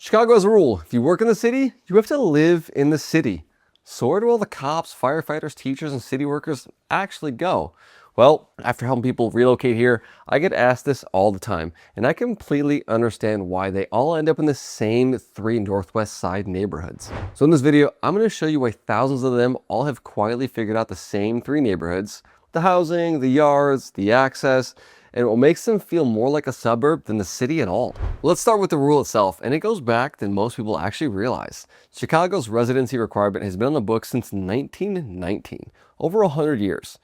Chicago has a rule. If you work in the city, you have to live in the city. So where do all the cops, firefighters, teachers, and city workers actually go? Well, after helping people relocate here, I get asked this all the time, and I completely understand why they all end up in the same 3 Northwest Side neighborhoods. So in this video, I'm going to show you why thousands of them all have quietly figured out the same 3 neighborhoods, the housing, the yards, the access, and what makes them feel more like a suburb than the city at all. Let's start with the rule itself, and it goes back than most people actually realize. Chicago's residency requirement has been on the books since 1919, over 100 years.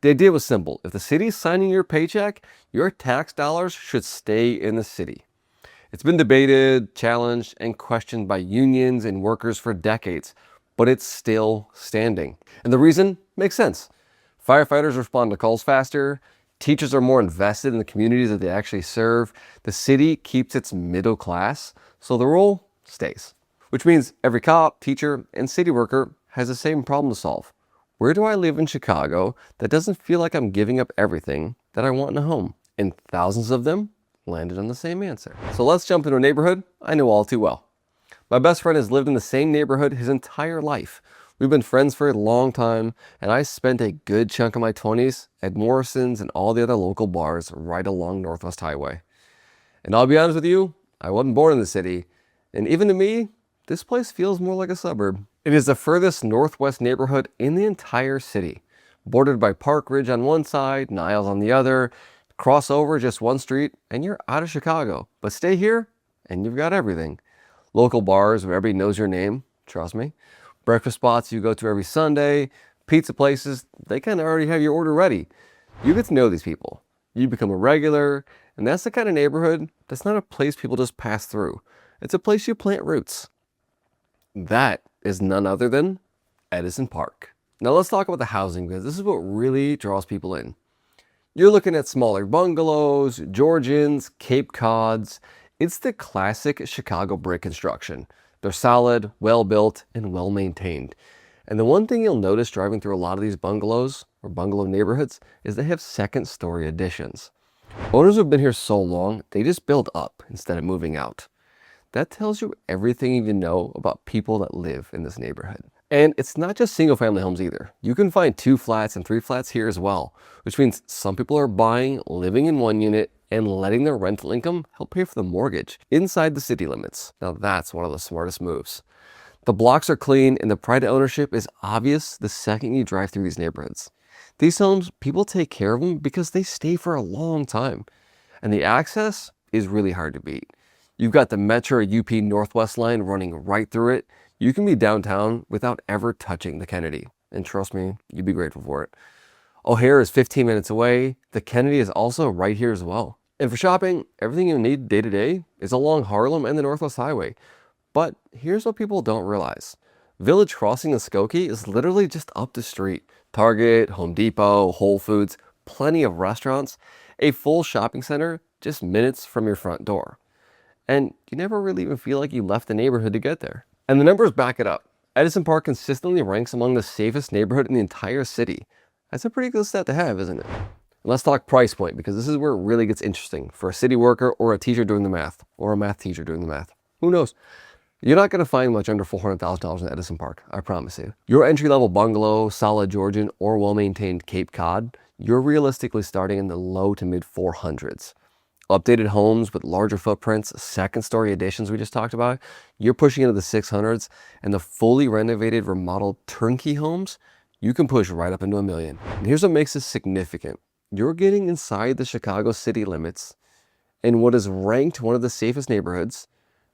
The idea was simple. If the city is signing your paycheck, your tax dollars should stay in the city. It's been debated, challenged, and questioned by unions and workers for decades, but it's still standing. And the reason makes sense. Firefighters respond to calls faster. Teachers are more invested in the communities that they actually serve. The city keeps its middle class, so the rule stays. Which means every cop, teacher, and city worker has the same problem to solve. Where do I live in Chicago that doesn't feel like I'm giving up everything that I want in a home? And thousands of them landed on the same answer. So let's jump into a neighborhood I know all too well. My best friend has lived in the same neighborhood his entire life. We've been friends for a long time, and I spent a good chunk of my 20s at Morrison's and all the other local bars right along Northwest Highway. And I'll be honest with you, I wasn't born in the city, and even to me, this place feels more like a suburb. It is the furthest northwest neighborhood in the entire city, bordered by Park Ridge on one side, Niles on the other. Cross over just one street, and you're out of Chicago. But stay here, and you've got everything. Local bars where everybody knows your name, trust me. Breakfast spots you go to every Sunday, pizza places, they kind of already have your order ready. You get to know these people. You become a regular, and that's the kind of neighborhood that's not a place people just pass through. It's a place you plant roots. That is none other than Edison Park. Now let's talk about the housing, because this is what really draws people in. You're looking at smaller bungalows, Georgians, Cape Cods. It's the classic Chicago brick construction. They're solid, well-built, and well-maintained. And the one thing you'll notice driving through a lot of these bungalows or bungalow neighborhoods is they have second-story additions. Owners have been here so long, they just build up instead of moving out. That tells you everything you know about people that live in this neighborhood. And it's not just single-family homes either. You can find 2 flats and 3 flats here as well, which means some people are buying, living in one unit, and letting their rental income help pay for the mortgage inside the city limits. Now that's one of the smartest moves. The blocks are clean, and the pride of ownership is obvious the second you drive through these neighborhoods. These homes, people take care of them because they stay for a long time. And the access is really hard to beat. You've got the Metro UP Northwest line running right through it. You can be downtown without ever touching the Kennedy. And trust me, you'd be grateful for it. O'Hare is 15 minutes away. The Kennedy is also right here as well. And for shopping, everything you need day to day is along Harlem and the Northwest Highway. But here's what people don't realize. Village Crossing in Skokie is literally just up the street. Target, Home Depot, Whole Foods, plenty of restaurants, a full shopping center just minutes from your front door. And you never really even feel like you left the neighborhood to get there. And the numbers back it up. Edison Park consistently ranks among the safest neighborhood in the entire city. That's a pretty good stat to have, isn't it? Let's talk price point, because this is where it really gets interesting for a city worker or a teacher doing the math, or a math teacher doing the math. Who knows? You're not going to find much under $400,000 in Edison Park, I promise you. Your entry-level bungalow, solid Georgian, or well-maintained Cape Cod, you're realistically starting in the low to mid 400s. Updated homes with larger footprints, second-story additions we just talked about, you're pushing into the 600s, and the fully renovated, remodeled turnkey homes, you can push right up into $1 million. And here's what makes this significant. You're getting inside the Chicago city limits in what is ranked one of the safest neighborhoods,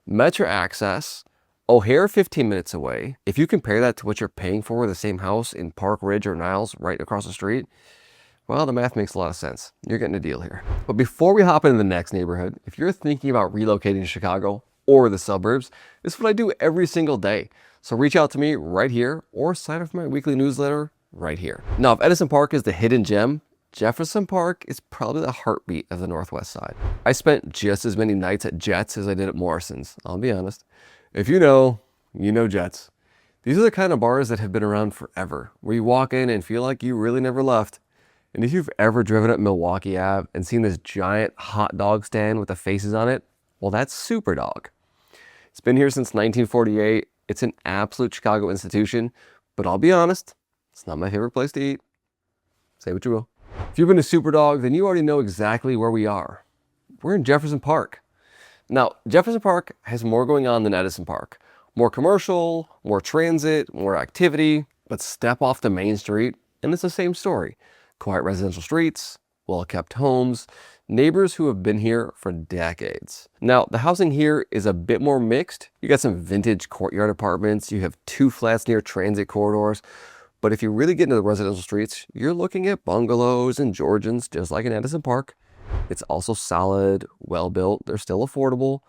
Metro access, O'Hare 15 minutes away. If you compare that to what you're paying for the same house in Park Ridge or Niles right across the street, well, the math makes a lot of sense. You're getting a deal here. But before we hop into the next neighborhood, if you're thinking about relocating to Chicago or the suburbs, this is what I do every single day. So reach out to me right here or sign up for my weekly newsletter right here. Now, if Edison Park is the hidden gem, Jefferson Park is probably the heartbeat of the Northwest Side. I spent just as many nights at Jets as I did at Morrison's, I'll be honest. If you know Jets. These are the kind of bars that have been around forever, where you walk in and feel like you really never left. And if you've ever driven up Milwaukee Ave and seen this giant hot dog stand with the faces on it, well, that's Superdog. It's been here since 1948. It's an absolute Chicago institution, but I'll be honest, it's not my favorite place to eat. Say what you will. If you've been to Superdog, then you already know exactly where we are. We're in Jefferson Park. Now, Jefferson Park has more going on than Edison Park. More commercial, more transit, more activity, but step off the main street and it's the same story. Quiet residential streets, well-kept homes, neighbors who have been here for decades. Now, the housing here is a bit more mixed. You got some vintage courtyard apartments, you have 2 flats near transit corridors, but if you really get into the residential streets, you're looking at bungalows and Georgians just like in Edison Park. It's also solid, well-built, they're still affordable,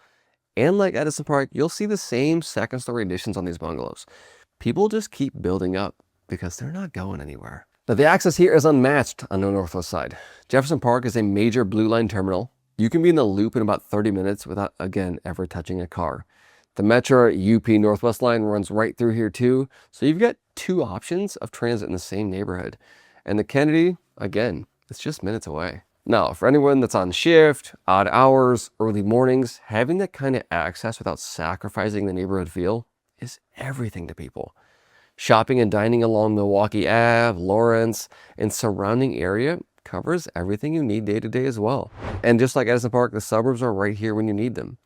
and like Edison Park, you'll see the same second-story additions on these bungalows. People just keep building up because they're not going anywhere. Now, the access here is unmatched on the northwest side. Jefferson Park is a major Blue Line terminal. You can be in the loop in about 30 minutes without, again, ever touching a car. The Metro UP Northwest line runs right through here too, so you've got 2 options of transit in the same neighborhood. And the Kennedy, again, it's just minutes away. Now, for anyone that's on shift, odd hours, early mornings, having that kind of access without sacrificing the neighborhood feel is everything to people. Shopping and dining along Milwaukee Ave, Lawrence, and surrounding area covers everything you need day to day as well. And just like Edison Park, the suburbs are right here when you need them.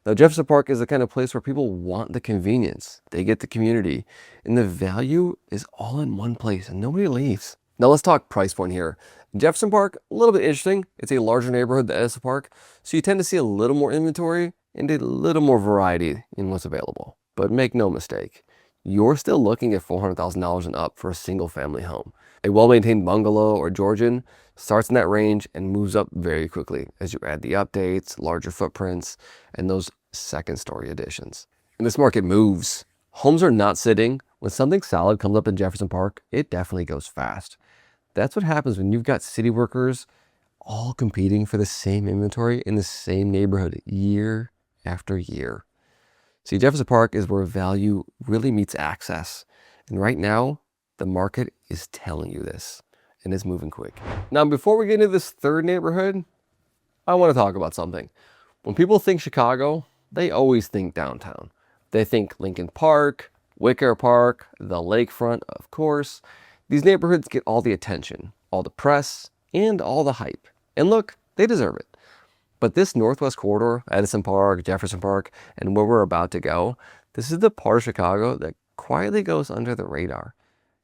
Now, Jefferson Park is the kind of place where people want the convenience. They get the community, and the value is all in one place, and nobody leaves. Now, let's talk price point here. Jefferson Park, a little bit interesting. It's a larger neighborhood than Edison Park, so you tend to see a little more inventory and a little more variety in what's available. But make no mistake, you're still looking at $400,000 and up for a single family home. A well-maintained bungalow or Georgian starts in that range and moves up very quickly as you add the updates, larger footprints, and those second-story additions. And this market moves. Homes are not sitting. When something solid comes up in Jefferson Park, it definitely goes fast. That's what happens when you've got city workers all competing for the same inventory in the same neighborhood year after year. See, Jefferson Park is where value really meets access. And right now, the market is telling you this, and it's moving quick. Now, before we get into this third neighborhood, I want to talk about something. When people think Chicago, they always think downtown. They think Lincoln Park, Wicker Park, the lakefront, of course. These neighborhoods get all the attention, all the press, and all the hype. And look, they deserve it. But this Northwest corridor, Edison Park, Jefferson Park, and where we're about to go, this is the part of Chicago that quietly goes under the radar.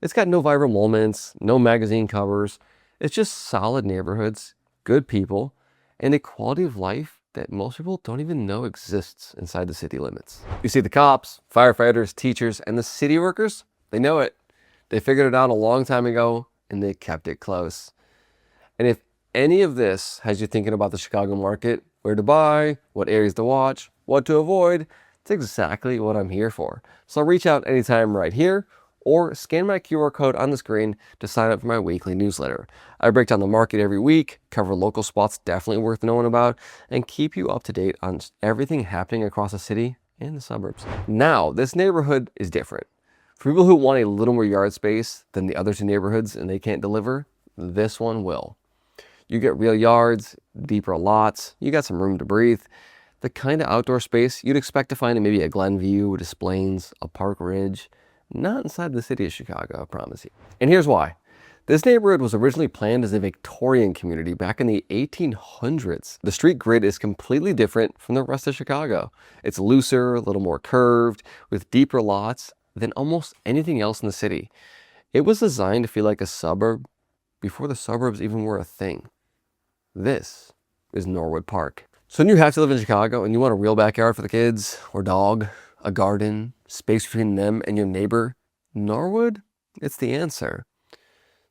It's got no viral moments, no magazine covers. It's just solid neighborhoods, good people, and a quality of life that most people don't even know exists inside the city limits. You see, the cops, firefighters, teachers, and the city workers, they know it. They figured it out a long time ago, and they kept it close. And if any of this has you thinking about the Chicago market, where to buy, what areas to watch, what to avoid, it's exactly what I'm here for. So reach out anytime right here, or scan my QR code on the screen to sign up for my weekly newsletter. I break down the market every week, cover local spots definitely worth knowing about, and keep you up to date on everything happening across the city and the suburbs. Now, this neighborhood is different. For people who want a little more yard space than the other 2 neighborhoods and they can't deliver, this one will. You get real yards, deeper lots, you got some room to breathe. The kind of outdoor space you'd expect to find in maybe a Glenview, Des Plaines, a Park Ridge. Not inside the city of Chicago, I promise you. And here's why. This neighborhood was originally planned as a Victorian community back in the 1800s. The street grid is completely different from the rest of Chicago. It's looser, a little more curved, with deeper lots than almost anything else in the city. It was designed to feel like a suburb before the suburbs even were a thing. This is Norwood Park. So when you have to live in Chicago and you want a real backyard for the kids or dog, a garden, space between them and your neighbor, Norwood, it's the answer.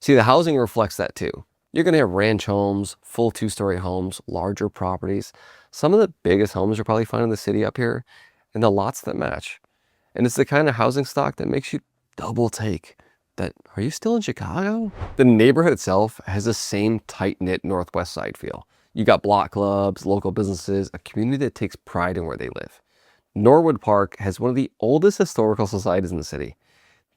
See, the housing reflects that too. You're going to have ranch homes, full 2-story homes, larger properties, some of the biggest homes you'll probably find in the city up here, and the lots that match. And it's the kind of housing stock that makes you double take that, are you still in Chicago? The neighborhood itself has the same tight-knit Northwest Side feel. You got block clubs, local businesses, a community that takes pride in where they live. Norwood Park has one of the oldest historical societies in the city.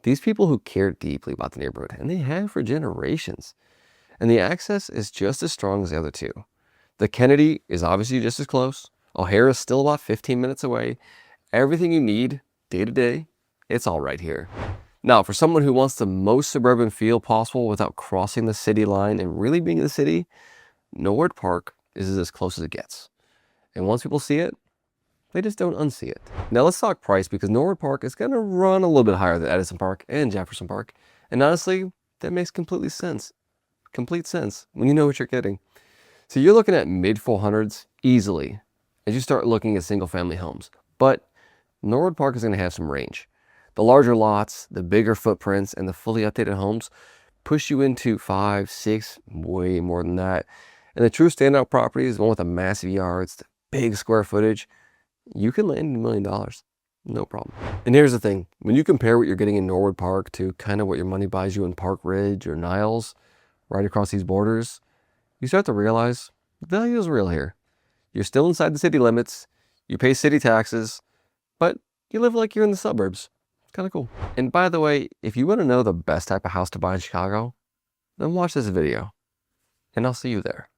These people who care deeply about the neighborhood, and they have for generations. And the access is just as strong as the other 2. The Kennedy is obviously just as close. O'Hare is still about 15 minutes away. Everything you need day to day, it's all right here. Now, for someone who wants the most suburban feel possible without crossing the city line and really being in the city, Norwood Park is as close as it gets. And once people see it, they just don't unsee it. Now let's talk price, because Norwood Park is going to run a little bit higher than Edison Park and Jefferson Park. And honestly, that makes complete sense when you know what you're getting. So you're looking at mid 400s easily as you start looking at single family homes. But Norwood Park is going to have some range. The larger lots, the bigger footprints, and the fully updated homes push you into 5, 6, way more than that. And the true standout properties, the one with the massive yards, the big square footage, you can land $1 million, no problem. And here's the thing, when you compare what you're getting in Norwood Park to kind of what your money buys you in Park Ridge or Niles, right across these borders, you start to realize the value is real here. You're still inside the city limits, you pay city taxes, but you live like you're in the suburbs. It's kind of cool. And by the way, if you want to know the best type of house to buy in Chicago, then watch this video, and I'll see you there.